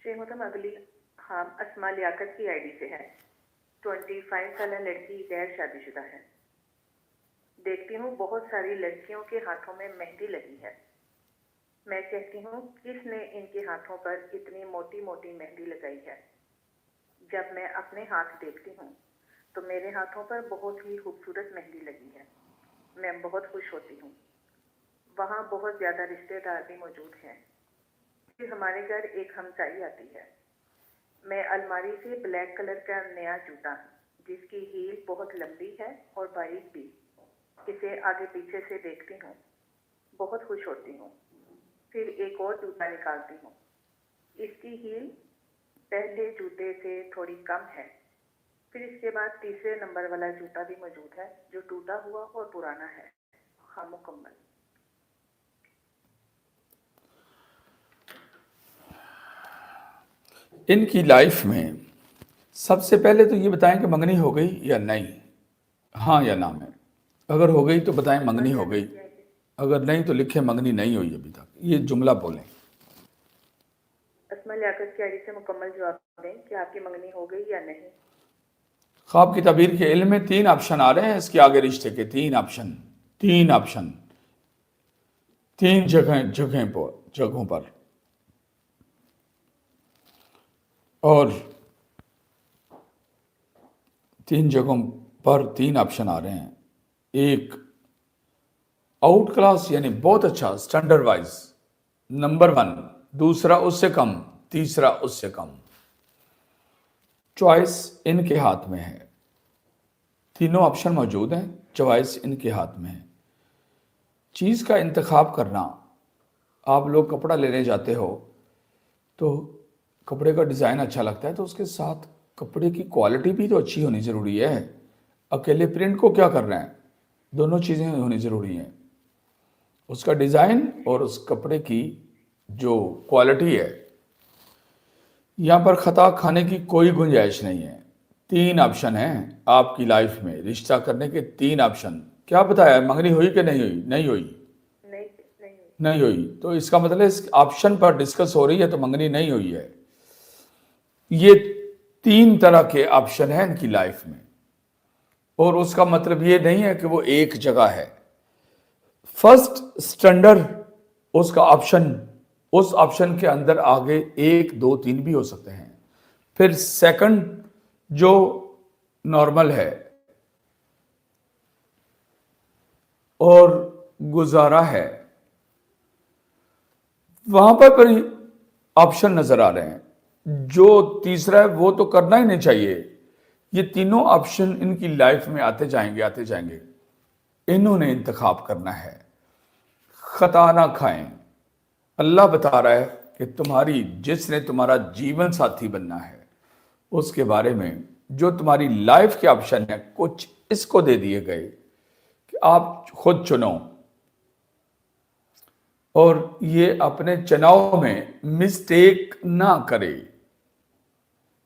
محترم اگلی ہاں اسماء لیاقت کی آئی ڈی سے ہے. 25 سالہ لڑکی غیر شادی شدہ ہے. دیکھتی ہوں بہت ساری لڑکیوں کے ہاتھوں میں مہندی لگی ہے. میں کہتی ہوں کس نے ان کے ہاتھوں پر اتنی موٹی موٹی مہندی لگائی ہے. جب میں اپنے ہاتھ دیکھتی ہوں تو میرے ہاتھوں پر بہت ہی خوبصورت مہندی لگی ہے. میں بہت خوش ہوتی ہوں. وہاں بہت زیادہ رشتہ دار بھی موجود ہیں. پھر ہمارے گھر ایک ہمسائی آتی ہے. میں الماری سے بلیک کلر کا نیا جوتا جس کی ہیل بہت لمبی ہے اور باریک بھی اسے آگے پیچھے سے دیکھتی ہوں. بہت خوش ہوتی ہوں. پھر ایک اور جوتا نکالتی ہوں. اس کی ہیل پہلے جوتے سے تھوڑی کم ہے. پھر اس کے بعد تیسرے نمبر والا جوتا بھی موجود ہے جو ٹوٹا ہوا اور پرانا ہے. ہاں مکمل. ان کی لائف میں سب سے پہلے تو یہ بتائیں کہ منگنی ہو گئی یا نہیں، ہاں یا نہ میں. اگر ہو گئی تو بتائیں منگنی ہو گئی، اگر نہیں تو لکھیں منگنی نہیں ہوئی ابھی تک. یہ جملہ بولیں. اسماء لیاقت کی آئی ڈی سے مکمل جواب دیں کہ آپ کی منگنی ہو گئی یا نہیں. خواب کی تعبیر کے علم میں 3 آپشن آ رہے ہیں. اس کے آگے رشتے کے 3 آپشن 3 جگہوں پر اور 3 جگہوں پر 3 آپشن آ رہے ہیں. ایک آؤٹ کلاس یعنی بہت اچھا اسٹینڈرڈ وائز نمبر 1، دوسرا اس سے کم، تیسرا اس سے کم. چوائس ان کے ہاتھ میں ہے. تینوں آپشن موجود ہیں. چوائس ان کے ہاتھ میں ہے. چیز کا انتخاب کرنا. آپ لوگ کپڑا لینے جاتے ہو تو کپڑے کا ڈیزائن اچھا لگتا ہے تو اس کے ساتھ کپڑے کی کوالٹی بھی تو اچھی ہونی ضروری ہے. اکیلے پرنٹ کو کیا کر رہے ہیں، دونوں چیزیں ہونی ضروری ہیں. اس کا ڈیزائن اور اس کپڑے کی جو کوالٹی ہے. یہاں پر خطا کھانے کی کوئی گنجائش نہیں ہے. 3 آپشن ہیں آپ کی لائف میں رشتہ کرنے کے. 3 آپشن. کیا بتایا، منگنی ہوئی کہ نہیں ہوئی؟ نہیں ہوئی. نہیں ہوئی تو اس کا مطلب اس آپشن پر ڈسکس ہو رہی ہے تو منگنی نہیں ہوئی ہے. یہ 3 طرح کے آپشن ہیں ان کی لائف میں اور اس کا مطلب یہ نہیں ہے کہ وہ ایک جگہ ہے. فرسٹ اسٹینڈرڈ اس کا آپشن، اس آپشن کے اندر آگے 1 2 3 بھی ہو سکتے ہیں. پھر سیکنڈ جو نارمل ہے اور گزارا ہے وہاں پر آپشن نظر آ رہے ہیں. جو تیسرا ہے وہ تو کرنا ہی نہیں چاہیے. یہ تینوں آپشن ان کی لائف میں آتے جائیں گے. انہوں نے انتخاب کرنا ہے. خطا نہ کھائیں. اللہ بتا رہا ہے کہ تمہاری جس نے تمہارا جیون ساتھی بننا ہے اس کے بارے میں جو تمہاری لائف کے آپشن ہیں کچھ اس کو دے دیے گئے کہ آپ خود چنو اور یہ اپنے چناؤ میں مسٹیک نہ کرے.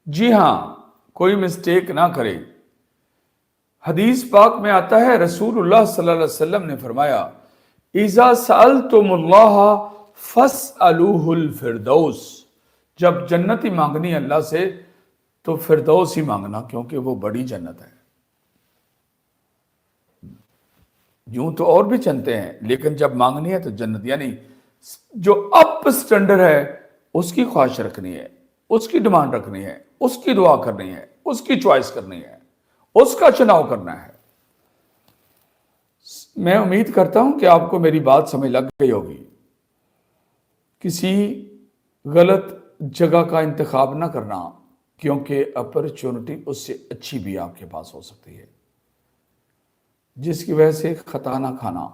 جی ہاں، کوئی مسٹیک نہ کرے. حدیث پاک میں آتا ہے رسول اللہ صلی اللہ علیہ وسلم نے فرمایا اذا سألتم اللہ فاسألوہ الفردوس. جب جنت ہی مانگنی اللہ سے تو فردوس ہی مانگنا کیونکہ وہ بڑی جنت ہے. یوں تو اور بھی چنتے ہیں لیکن جب مانگنی ہے تو جنت. یعنی جو اپ اسٹینڈرڈ ہے اس کی خواہش رکھنی ہے، اس کی ڈیمانڈ رکھنی ہے، اس کی دعا کرنی ہے، اس کی چوائس کرنی ہے، اس کا چناؤ کرنا ہے. میں امید کرتا ہوں کہ آپ کو میری بات سمجھ لگ گئی ہوگی. کسی غلط جگہ کا انتخاب نہ کرنا کیونکہ اپرچونٹی اس سے اچھی بھی آپ کے پاس ہو سکتی ہے، جس کی وجہ سے خطا نہ کھانا.